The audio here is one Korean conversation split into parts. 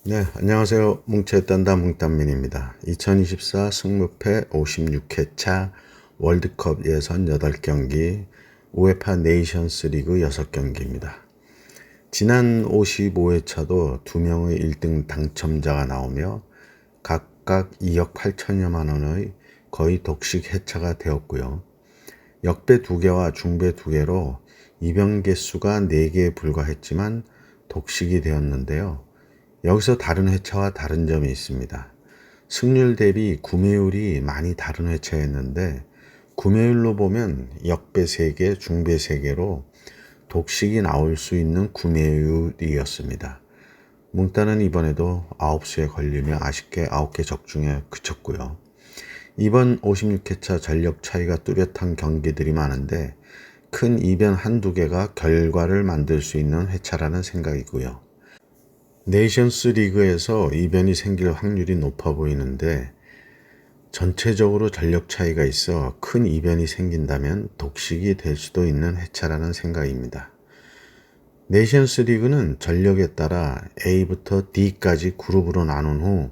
네, 안녕하세요. 뭉쳤단다 뭉딴민입니다. 2024 승무패 56회차 월드컵 예선 8경기, 우에파 네이션스 리그 6경기입니다. 지난 55회차도 2명의 1등 당첨자가 나오며 각각 2억 8천여만 원의 거의 독식 회차가 되었고요. 역배 2개와 중배 2개로 입영 개수가 4개에 불과했지만 독식이 되었는데요. 여기서 다른 회차와 다른 점이 있습니다. 승률 대비 구매율이 많이 다른 회차였는데 구매율로 보면 역배 3개, 중배 3개로 독식이 나올 수 있는 구매율이었습니다. 뭉따는 이번에도 9수에 걸리며 아쉽게 9개 적중에 그쳤고요. 이번 56회차 전력 차이가 뚜렷한 경기들이 많은데 큰 이변 한두 개가 결과를 만들 수 있는 회차라는 생각이고요. 네이션스 리그에서 이변이 생길 확률이 높아 보이는데 전체적으로 전력 차이가 있어 큰 이변이 생긴다면 독식이 될 수도 있는 회차라는 생각입니다. 네이션스 리그는 전력에 따라 A부터 D까지 그룹으로 나눈 후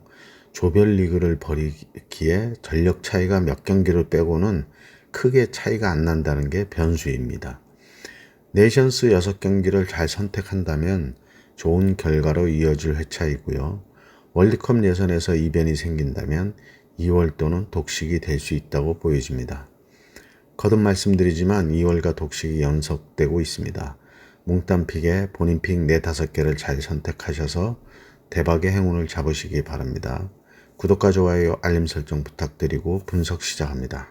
조별 리그를 벌이기에 전력 차이가 몇 경기를 빼고는 크게 차이가 안 난다는 게 변수입니다. 네이션스 6경기를 잘 선택한다면 좋은 결과로 이어질 회차이고요. 월드컵 예선에서 이변이 생긴다면 2월 또는 독식이 될 수 있다고 보여집니다. 거듭 말씀드리지만 2월과 독식이 연속되고 있습니다. 뭉딴픽에 본인 픽 4, 5개를 잘 선택하셔서 대박의 행운을 잡으시기 바랍니다. 구독과 좋아요, 알림 설정 부탁드리고 분석 시작합니다.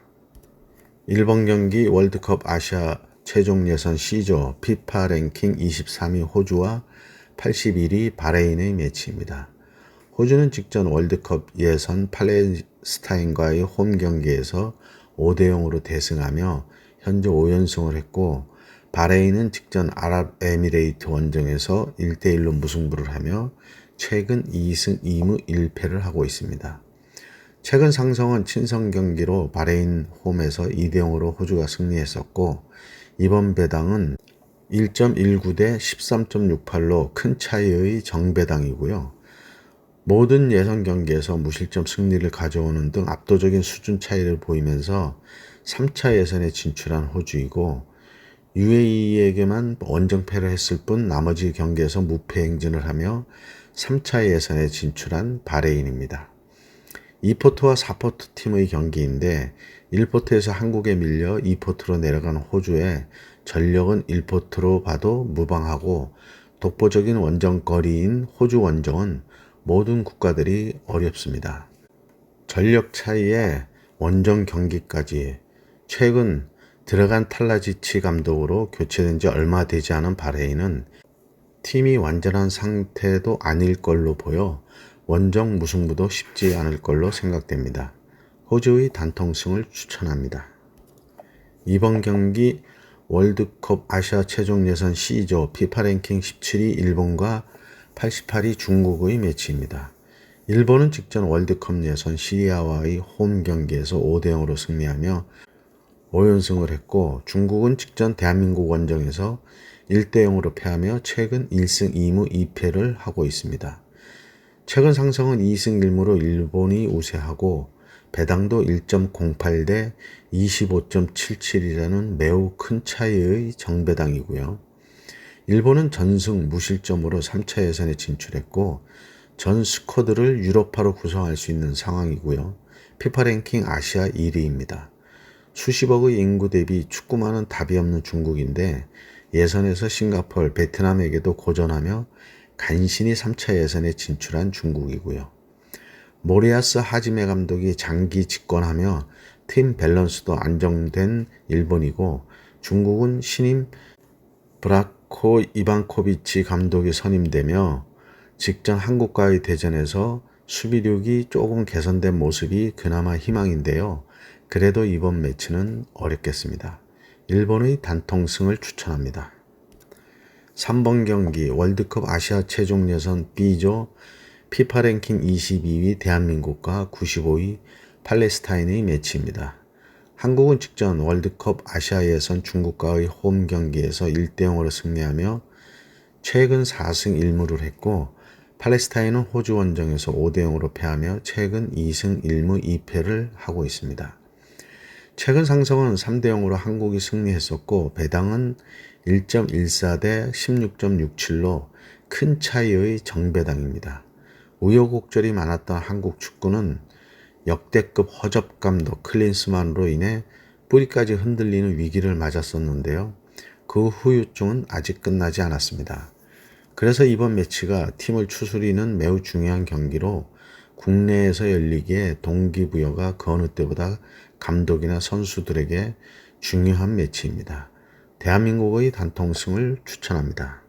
1번 경기 월드컵 아시아 최종 예선 C조 피파 랭킹 23위 호주와 81위 바레인의 매치입니다. 호주는 직전 월드컵 예선 팔레스타인과의 홈 경기에서 5대0으로 대승하며 현재 5연승을 했고 바레인은 직전 아랍에미레이트 원정에서 1대1로 무승부를 하며 최근 2승 2무 1패를 하고 있습니다. 최근 상성은 친선 경기로 바레인 홈에서 2대0으로 호주가 승리했었고 이번 배당은 1.19 대 13.68로 큰 차이의 정배당이고요. 모든 예선 경기에서 무실점 승리를 가져오는 등 압도적인 수준 차이를 보이면서 3차 예선에 진출한 호주이고 UAE에게만 원정패를 했을 뿐 나머지 경기에서 무패 행진을 하며 3차 예선에 진출한 바레인입니다. 2포트와 4포트 팀의 경기인데 1포트에서 한국에 밀려 2포트로 내려간 호주의 전력은 1포트로 봐도 무방하고 독보적인 원정거리인 호주 원정은 모든 국가들이 어렵습니다. 전력 차이에 원정 경기까지 최근 들어간 탈라지치 감독으로 교체된 지 얼마 되지 않은 바레인은 팀이 완전한 상태도 아닐 걸로 보여 원정 무승부도 쉽지 않을 걸로 생각됩니다. 호주의 단통승을 추천합니다. 이번 경기 월드컵 아시아 최종 예선 C조 피파 랭킹 17위 일본과 88위 중국의 매치입니다. 일본은 직전 월드컵 예선 시리아와의 홈 경기에서 5대0으로 승리하며 5연승을 했고 중국은 직전 대한민국 원정에서 1대0으로 패하며 최근 1승 2무 2패를 하고 있습니다. 최근 상성은 2승 1무로 일본이 우세하고 배당도 1.08 대 25.77이라는 매우 큰 차이의 정배당이고요. 일본은 전승 무실점으로 3차 예선에 진출했고 전 스쿼드를 유럽파로 구성할 수 있는 상황이고요. 피파 랭킹 아시아 1위입니다. 수십억의 인구 대비 축구만은 답이 없는 중국인데 예선에서 싱가포르, 베트남에게도 고전하며 간신히 3차 예선에 진출한 중국이고요. 모리아스 하지메 감독이 장기 집권하며 팀 밸런스도 안정된 일본이고 중국은 신임 브라코 이반코비치 감독이 선임되며 직전 한국과의 대전에서 수비력이 조금 개선된 모습이 그나마 희망인데요. 그래도 이번 매치는 어렵겠습니다. 일본의 단통승을 추천합니다. 3번 경기 월드컵 아시아 최종 예선 B조 피파 랭킹 22위 대한민국과 95위 팔레스타인의 매치입니다. 한국은 직전 월드컵 아시아 예선 중국과의 홈 경기에서 1대0으로 승리하며 최근 4승 1무를 했고 팔레스타인은 호주 원정에서 5대0으로 패하며 최근 2승 1무 2패를 하고 있습니다. 최근 상성은 3대0으로 한국이 승리했었고 배당은 1.14 대 16.67로 큰 차이의 정배당입니다. 우여곡절이 많았던 한국 축구는 역대급 허접 감독 클린스만으로 인해 뿌리까지 흔들리는 위기를 맞았었는데요. 그 후유증은 아직 끝나지 않았습니다. 그래서 이번 매치가 팀을 추스리는 매우 중요한 경기로 국내에서 열리기에 동기부여가 그 어느 때보다 감독이나 선수들에게 중요한 매치입니다. 대한민국의 단통승을 추천합니다.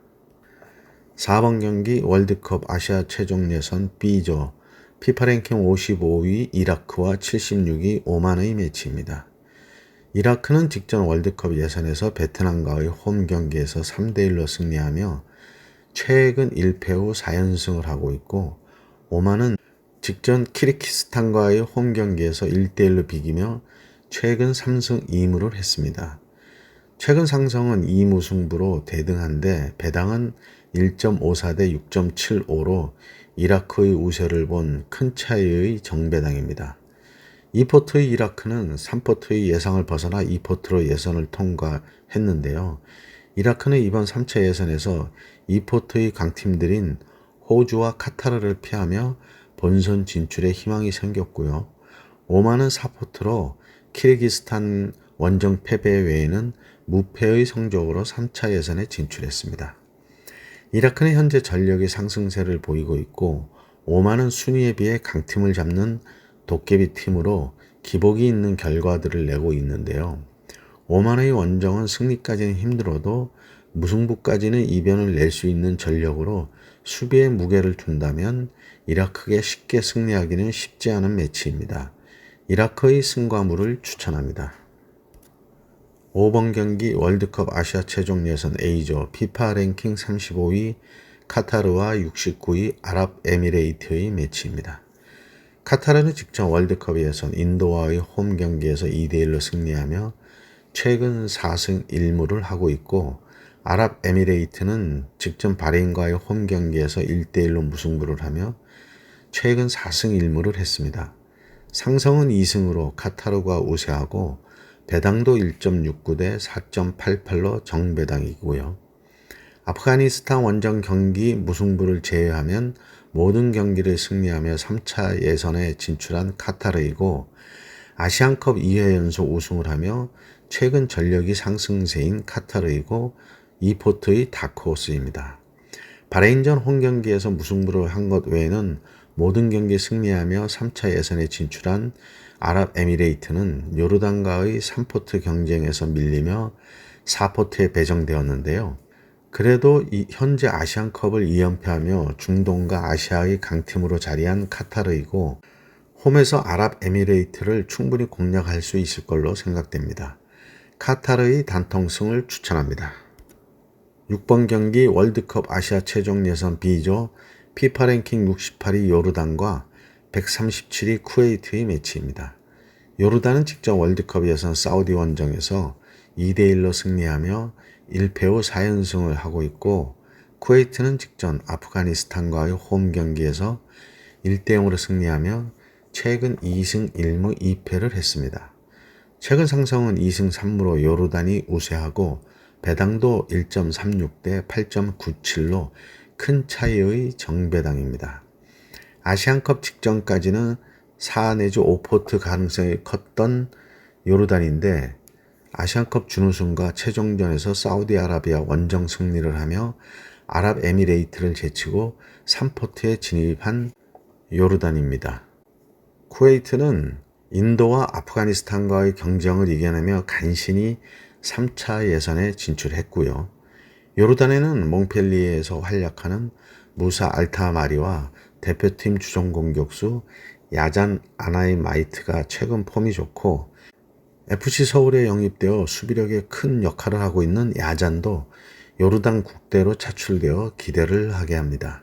4번 경기 월드컵 아시아 최종 예선 B조 피파 랭킹 55위 이라크와 76위 오만의 매치입니다. 이라크는 직전 월드컵 예선에서 베트남과의 홈 경기에서 3대1로 승리하며 최근 1패 후 4연승을 하고 있고 오만은 직전 키르기스탄과의 홈 경기에서 1대1로 비기며 최근 3승 2무를 했습니다. 최근 상성은 2무 승부로 대등한데 배당은 1.54 대 6.75로 이라크의 우세를 본 큰 차이의 정배당입니다. 2포트의 이라크는 3포트의 예상을 벗어나 2포트로 예선을 통과했는데요. 이라크는 이번 3차 예선에서 2포트의 강팀들인 호주와 카타르를 피하며 본선 진출에 희망이 생겼고요. 오만은 4포트로 키르기스탄 원정 패배 외에는 무패의 성적으로 3차 예선에 진출했습니다. 이라크는 현재 전력의 상승세를 보이고 있고 오만은 순위에 비해 강팀을 잡는 도깨비 팀으로 기복이 있는 결과들을 내고 있는데요. 오만의 원정은 승리까지는 힘들어도 무승부까지는 이변을 낼 수 있는 전력으로 수비에 무게를 둔다면 이라크에 쉽게 승리하기는 쉽지 않은 매치입니다. 이라크의 승과무를 추천합니다. 5번 경기 월드컵 아시아 최종 예선 A조 피파 랭킹 35위 카타르와 69위 아랍에미레이트의 매치입니다. 카타르는 직전 월드컵 예선 인도와의 홈 경기에서 2대1로 승리하며 최근 4승 1무를 하고 있고 아랍에미레이트는 직전 바레인과의 홈 경기에서 1대1로 무승부를 하며 최근 4승 1무를 했습니다. 상성은 2승으로 카타르가 우세하고 배당도 1.69 대 4.88로 정배당이고요. 아프가니스탄 원정 경기 무승부를 제외하면 모든 경기를 승리하며 3차 예선에 진출한 카타르이고 아시안컵 2회 연속 우승을 하며 최근 전력이 상승세인 카타르이고 이포트의 다크호스입니다. 바레인전 홈 경기에서 무승부를 한 것 외에는 모든 경기 승리하며 3차 예선에 진출한 아랍에미레이트는 요르단과의 3포트 경쟁에서 밀리며 4포트에 배정되었는데요. 그래도 현재 아시안컵을 2연패하며 중동과 아시아의 강팀으로 자리한 카타르이고 홈에서 아랍에미레이트를 충분히 공략할 수 있을 걸로 생각됩니다. 카타르의 단통승을 추천합니다. 6번 경기 월드컵 아시아 최종 예선 B조 피파 랭킹 68위 요르단과 137위 쿠웨이트의 매치입니다. 요르단은 직전 월드컵 예선 사우디 원정에서 2대1로 승리하며 1패 후 4연승을 하고 있고 쿠웨이트는 직전 아프가니스탄과의 홈 경기에서 1대0으로 승리하며 최근 2승 1무 2패를 했습니다. 최근 상성은 2승 3무로 요르단이 우세하고 배당도 1.36 대 8.97로 큰 차이의 정배당입니다. 아시안컵 직전까지는 4 내지 5포트 가능성이 컸던 요르단인데 아시안컵 준우승과 최종전에서 사우디아라비아 원정 승리를 하며 아랍에미레이트를 제치고 3포트에 진입한 요르단입니다. 쿠웨이트는 인도와 아프가니스탄과의 경쟁을 이겨내며 간신히 3차 예선에 진출했고요. 요르단에는 몽펠리에에서 활약하는 무사 알타마리와 대표팀 주전 공격수 야잔 아나이마이트가 최근 폼이 좋고 FC 서울에 영입되어 수비력에 큰 역할을 하고 있는 야잔도 요르단 국대로 차출되어 기대를 하게 합니다.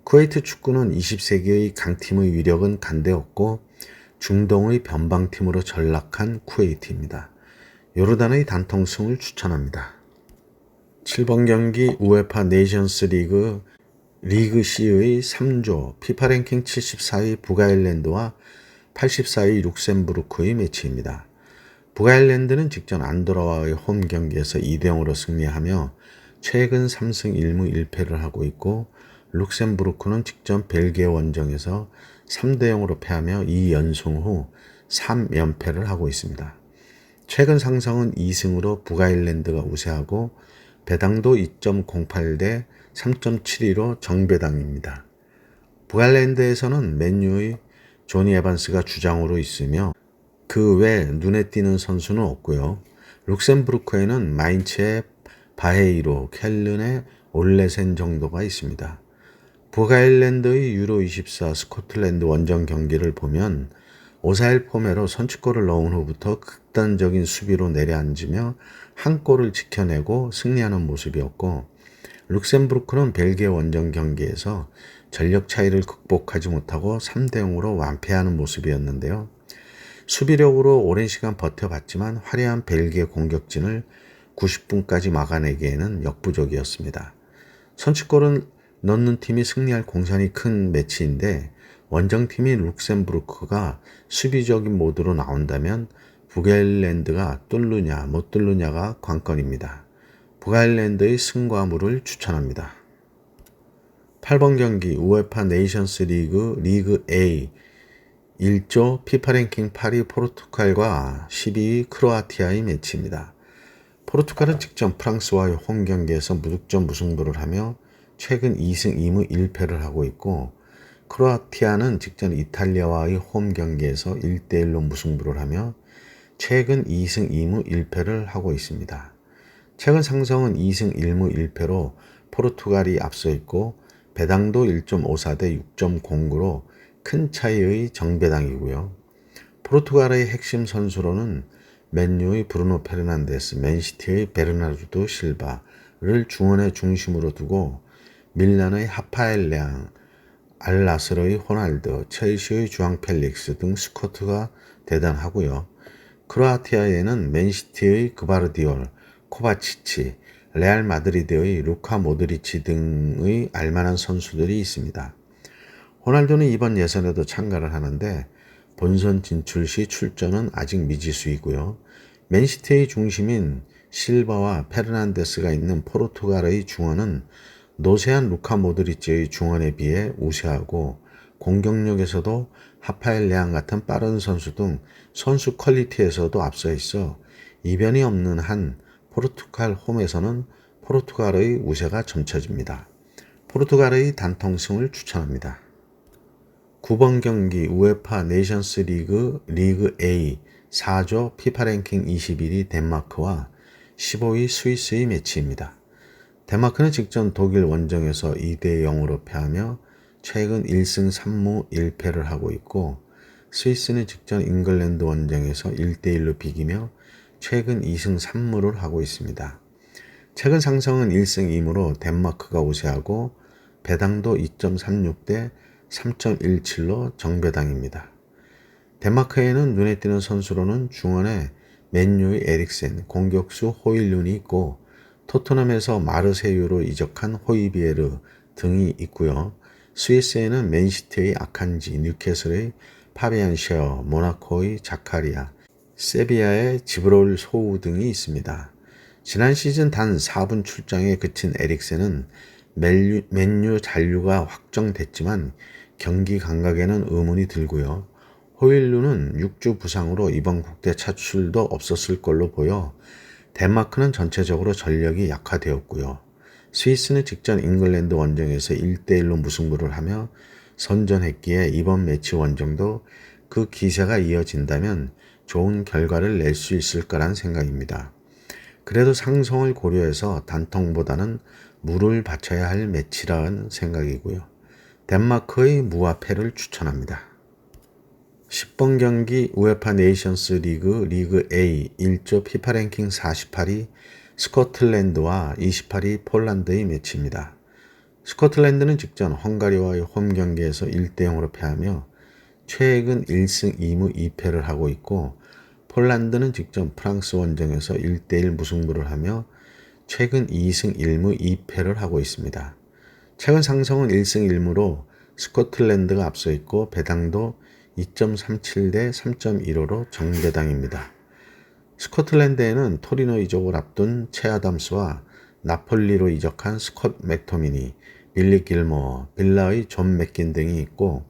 쿠웨이트 축구는 20세기의 강팀의 위력은 간대없고 중동의 변방팀으로 전락한 쿠웨이트입니다. 요르단의 단통승을 추천합니다. 7번 경기 우에파 네이션스 리그 리그 C의 3조 피파 랭킹 74위 북아일랜드와 84위 룩셈부르크의 매치입니다. 북아일랜드는 직전 안도라와의 홈 경기에서 2대0으로 승리하며 최근 3승 1무 1패를 하고 있고, 룩셈부르크는 직전 벨기에 원정에서 3대0으로 패하며 2연승 후 3연패를 하고 있습니다. 최근 상승은 2승으로 북아일랜드가 우세하고 배당도 2.08대 3.72로 정배당입니다. 북아일랜드에서는 맨유의 조니 에반스가 주장으로 있으며 그 외 눈에 띄는 선수는 없고요. 룩셈부르크에는 마인츠의 바헤이로, 켈른의 올레센 정도가 있습니다. 북아일랜드의 유로24 스코틀랜드 원정 경기를 보면 오사엘 포메로 선취골을 넣은 후부터 극단적인 수비로 내려앉으며 한 골을 지켜내고 승리하는 모습이었고, 룩셈부르크는 벨기에 원정 경기에서 전력 차이를 극복하지 못하고 3대0으로 완패하는 모습이었는데요. 수비력으로 오랜 시간 버텨봤지만 화려한 벨기에 공격진을 90분까지 막아내기에는 역부족이었습니다. 선취골을 넣는 팀이 승리할 공산이 큰 매치인데, 원정팀인 룩셈부르크가 수비적인 모드로 나온다면 북아일랜드가 뚫느냐 못 뚫느냐가 관건입니다. 북아일랜드의 승과 무를 추천합니다. 8번 경기 우에파 네이션스 리그 A 1조 피파 랭킹 8위 포르투갈과 12위 크로아티아의 매치입니다. 포르투갈은 직전 프랑스와의 홈 경기에서 무득점 무승부를 하며 최근 2승 2무 1패를 하고 있고, 크로아티아는 직전 이탈리아와의 홈 경기에서 1대1로 무승부를 하며 최근 2승 2무 1패를 하고 있습니다. 최근 상승은 2승 1무 1패로 포르투갈이 앞서 있고, 배당도 1.54대 6.09로 큰 차이의 정배당이고요. 포르투갈의 핵심 선수로는 맨유의 브루노 페르난데스, 맨시티의 베르나르도 실바를 중원의 중심으로 두고 밀란의 하파엘 레앙, 알나스르의 호날두, 첼시의 주앙 펠릭스 등 스쿼트가 대단하고요. 크로아티아에는 맨시티의 그바르디올, 코바치치, 레알 마드리드의 루카 모드리치 등의 알만한 선수들이 있습니다. 호날두는 이번 예선에도 참가를 하는데 본선 진출 시 출전은 아직 미지수이고요. 맨시티의 중심인 실바와 페르난데스가 있는 포르투갈의 중원은 노세한 루카 모드리치의 중원에 비해 우세하고, 공격력에서도 하파엘 레앙 같은 빠른 선수 등 선수 퀄리티에서도 앞서 있어 이변이 없는 한 포르투갈 홈에서는 포르투갈의 우세가 점쳐집니다. 포르투갈의 단통승을 추천합니다. 9번 경기 우에파 네이션스 리그 A 4조 피파 랭킹 21위 덴마크와 15위 스위스의 매치입니다. 덴마크는 직전 독일 원정에서 2대0으로 패하며 최근 1승 3무 1패를 하고 있고, 스위스는 직전 잉글랜드 원정에서 1대1로 비기며 최근 2승 3무를 하고 있습니다. 최근 상승은 1승 2무로 덴마크가 우세하고 배당도 2.36대 3.17로 정배당입니다. 덴마크에는 눈에 띄는 선수로는 중원에 맨유의 에릭센, 공격수 호일룬이 있고, 토트넘에서 마르세유로 이적한 호이비에르 등이 있고요. 스위스에는 맨시티의 아칸지, 뉴캐슬의 파비안 셰어, 모나코의 자카리아, 세비야의 지브롤 소우 등이 있습니다. 지난 시즌 단 4분 출장에 그친 에릭센은 맨유 잔류가 확정됐지만 경기 감각에는 의문이 들고요. 호일루는 6주 부상으로 이번 국대 차출도 없었을 걸로 보여 덴마크는 전체적으로 전력이 약화되었고요. 스위스는 직전 잉글랜드 원정에서 1대1로 무승부를 하며 선전했기에 이번 매치 원정도 그 기세가 이어진다면 좋은 결과를 낼 수 있을 거란 생각입니다. 그래도 상성을 고려해서 단통보다는 무를 바쳐야 할 매치라는 생각이고요. 덴마크의 무와 패를 추천합니다. 10번 경기 우에파 네이션스 리그 A 1조 피파 랭킹 48위 스코틀랜드와 28위 폴란드의 매치입니다. 스코틀랜드는 직전 헝가리와의 홈 경기에서 1대0으로 패하며 최근 1승 2무 2패를 하고 있고, 폴란드는 직전 프랑스 원정에서 1대1 무승부를 하며 최근 2승 1무 2패를 하고 있습니다. 최근 상성은 1승 1무로 스코틀랜드가 앞서 있고 배당도 2.37 대 3.15로 정배당입니다. 스코틀랜드에는 토리노 이적을 앞둔 채 아담스와 나폴리로 이적한 스콧 맥토미니, 빌리 길모어, 빌라의 존 맥긴 등이 있고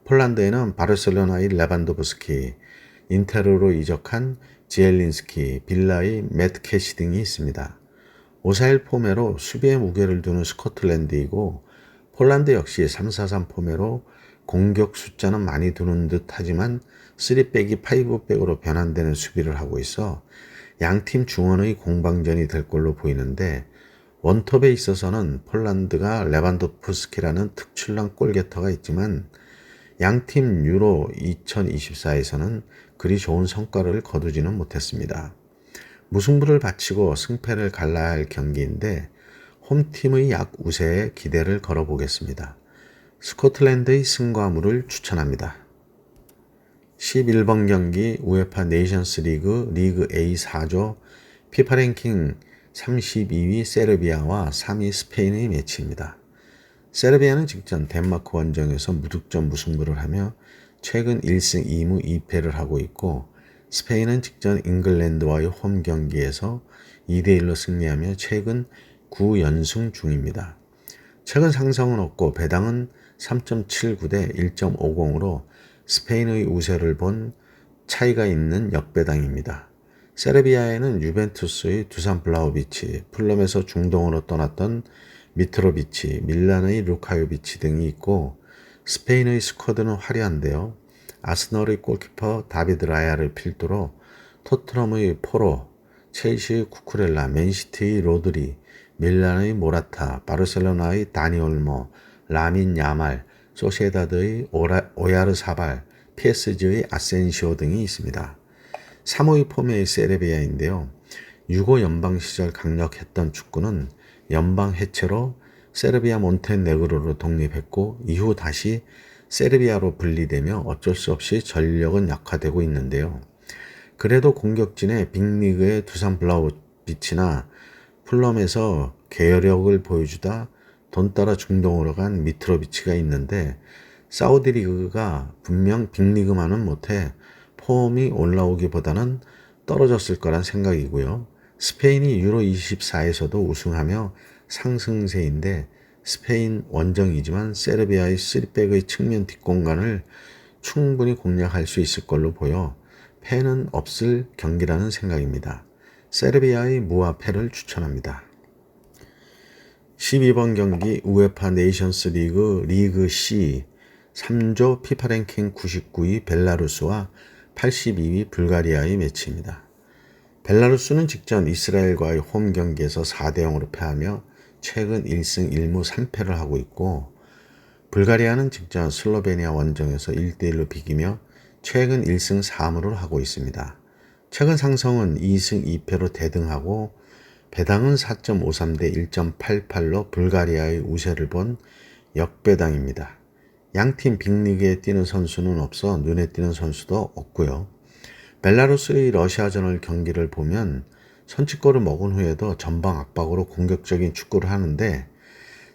폴란드에는 바르셀로나의 레반도브스키, 인테르로 이적한 지엘린스키, 빌라의 맷 캐시 등이 있습니다. 5-4-1 포메로 수비에 무게를 두는 스코틀랜드이고 폴란드 역시 3-4-3 포메로 공격 숫자는 많이 두는 듯 하지만 3백이 5백으로 변환되는 수비를 하고 있어 양팀 중원의 공방전이 될 걸로 보이는데 원톱에 있어서는 폴란드가 레반도프스키라는 특출난 골게터가 있지만 양팀 유로 2024에서는 그리 좋은 성과를 거두지는 못했습니다. 무승부를 바치고 승패를 갈라야 할 경기인데 홈팀의 약우세에 기대를 걸어보겠습니다. 스코틀랜드의 승과무를 추천합니다. 11번 경기 우에파 네이션스 리그 A 4조 피파 랭킹 32위 세르비아와 3위 스페인의 매치입니다. 세르비아는 직전 덴마크 원정에서 무득점 무승부를 하며 최근 1승 2무 2패를 하고 있고 스페인은 직전 잉글랜드와의 홈 경기에서 2대1로 승리하며 최근 9연승 중입니다. 최근 상승은 없고 배당은 3.79 대 1.50으로 스페인의 우세를 본 차이가 있는 역배당입니다. 세르비아에는 유벤투스의 두산 블라우비치, 플럼에서 중동으로 떠났던 미트로비치, 밀란의 루카요비치 등이 있고 스페인의 스쿼드는 화려한데요. 아스널의 골키퍼 다비드 라야를 필두로 토트넘의 포로, 첼시의 쿠쿠렐라, 맨시티의 로드리, 밀란의 모라타, 바르셀로나의 다니 올모, 라민 야말, 소시에다드의 오야르사발, PSG의 아센시오 등이 있습니다. 3호의 폼의 세르비아인데요. 유고 연방 시절 강력했던 축구는 연방 해체로 세르비아 몬테네그로로 독립했고 이후 다시 세르비아로 분리되며 어쩔 수 없이 전력은 약화되고 있는데요. 그래도 공격진의 빅리그의 두산 블라우비치나 플럼에서 계열력을 보여주다 돈 따라 중동으로 간 미트로비치가 있는데 사우디 리그가 분명 빅리그만은 못해 폼이 올라오기보다는 떨어졌을 거란 생각이고요. 스페인이 유로 24에서도 우승하며 상승세인데 스페인 원정이지만 세르비아의 3백의 측면 뒷공간을 충분히 공략할 수 있을 걸로 보여 패는 없을 경기라는 생각입니다. 세르비아의 무와 패를 추천합니다. 12번 경기 우에파 네이션스 리그 C 3조 피파 랭킹 99위 벨라루스와 82위 불가리아의 매치입니다. 벨라루스는 직전 이스라엘과의 홈 경기에서 4대0으로 패하며 최근 1승 1무 3패를 하고 있고 불가리아는 직전 슬로베니아 원정에서 1대1로 비기며 최근 1승 4무를 하고 있습니다. 최근 상성은 2승 2패로 대등하고 배당은 4.53 대 1.88로 불가리아의 우세를 본 역배당입니다. 양팀 빅리그에 뛰는 선수는 없어 눈에 띄는 선수도 없고요. 벨라루스의 러시아전을 경기를 보면 선취골을 먹은 후에도 전방 압박으로 공격적인 축구를 하는데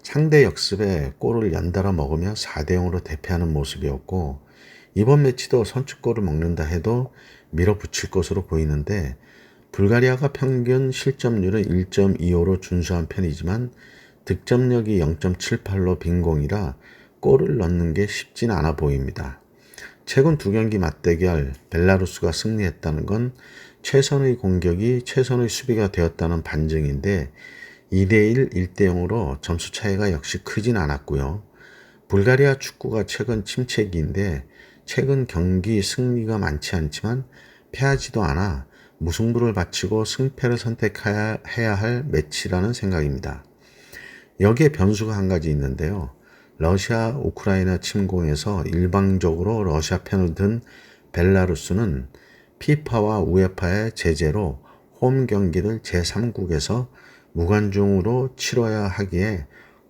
상대 역습에 골을 연달아 먹으며 4대0으로 대패하는 모습이었고 이번 매치도 선취골을 먹는다 해도 밀어붙일 것으로 보이는데 불가리아가 평균 실점률은 1.25로 준수한 편이지만 득점력이 0.78로 빈공이라 골을 넣는 게 쉽진 않아 보입니다. 최근 두 경기 맞대결 벨라루스가 승리했다는 건 최선의 공격이 최선의 수비가 되었다는 반증인데 2대1, 1대0으로 점수 차이가 역시 크진 않았고요. 불가리아 축구가 최근 침체기인데 최근 경기 승리가 많지 않지만 패하지도 않아 무승부를 바치고 승패를 선택해야 할 매치라는 생각입니다. 여기에 변수가 한 가지 있는데요. 러시아 우크라이나 침공에서 일방적으로 러시아 편을 든 벨라루스는 피파와 우에파의 제재로 홈 경기를 제3국에서 무관중으로 치러야 하기에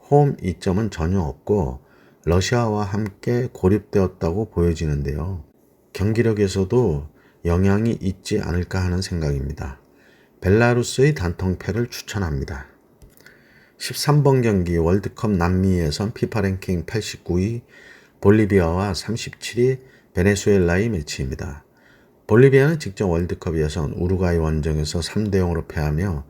홈 이점은 전혀 없고 러시아와 함께 고립되었다고 보여지는데요. 경기력에서도 영향이 있지 않을까 하는 생각입니다. 벨라루스의 단통패를 추천합니다. 13번 경기 월드컵 남미 예선 피파 랭킹 89위 볼리비아와 37위 베네수엘라의 매치입니다. 볼리비아는 직전 월드컵 예선 우루과이 원정에서 3대 0으로 패하며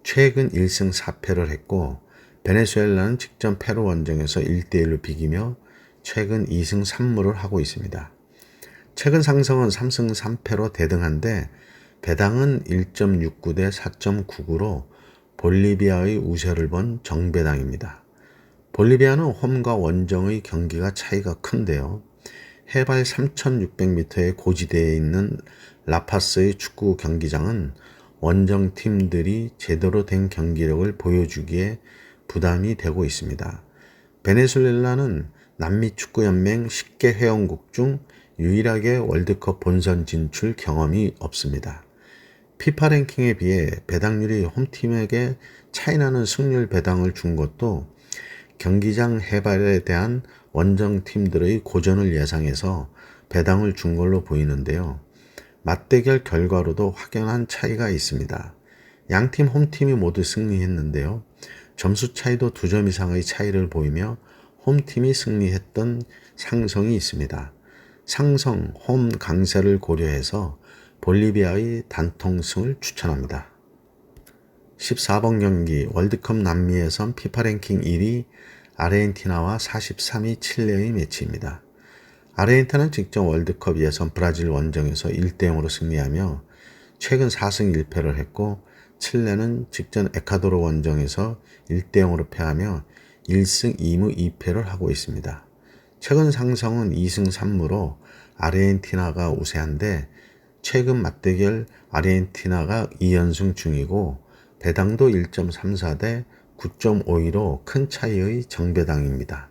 최근 1승 4패를 했고, 베네수엘라는 직전 페루 원정에서 1대 1로 비기며 최근 2승 3무를 하고 있습니다. 최근 상승은 3승 3패로 대등한데 배당은 1.69 대 4.99로 볼리비아의 우세를 본 정배당입니다. 볼리비아는 홈과 원정의 경기가 차이가 큰데요. 해발 3,600m의 고지대에 있는 라파스의 축구 경기장은 원정팀들이 제대로 된 경기력을 보여주기에 부담이 되고 있습니다. 베네수엘라는 남미 축구연맹 10개 회원국 중 유일하게 월드컵 본선 진출 경험이 없습니다. 피파 랭킹에 비해 배당률이 홈팀에게 차이나는 승률 배당을 준 것도 경기장 해발에 대한 원정팀들의 고전을 예상해서 배당을 준 걸로 보이는데요. 맞대결 결과로도 확연한 차이가 있습니다. 양팀 홈팀이 모두 승리했는데요. 점수 차이도 2점 이상의 차이를 보이며 홈팀이 승리했던 상성이 있습니다. 상성, 홈 강세를 고려해서 볼리비아의 단통승을 추천합니다. 14번 경기 월드컵 남미 예선 피파 랭킹 1위 아르헨티나와 43위 칠레의 매치입니다. 아르헨티나는 직전 월드컵 예선 브라질 원정에서 1대 0으로 승리하며 최근 4승 1패를 했고, 칠레는 직전 에콰도르 원정에서 1대 0으로 패하며 1승 2무 2패를 하고 있습니다. 최근 상승은 2승 3무로 아르헨티나가 우세한데 최근 맞대결 아르헨티나가 2연승 중이고 배당도 1.34 대 9.52로 큰 차이의 정배당입니다.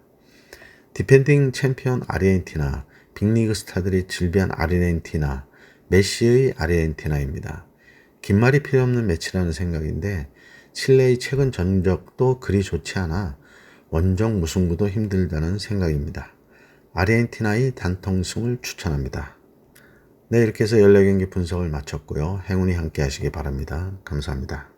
디펜딩 챔피언 아르헨티나, 빅리그 스타들이 질비한 아르헨티나, 메시의 아르헨티나입니다. 긴 말이 필요 없는 매치라는 생각인데 칠레의 최근 전적도 그리 좋지 않아 원정 무승부도 힘들다는 생각입니다. 아르헨티나의 단통승을 추천합니다. 네, 이렇게 해서 14경기 분석을 마쳤고요. 행운이 함께 하시기 바랍니다. 감사합니다.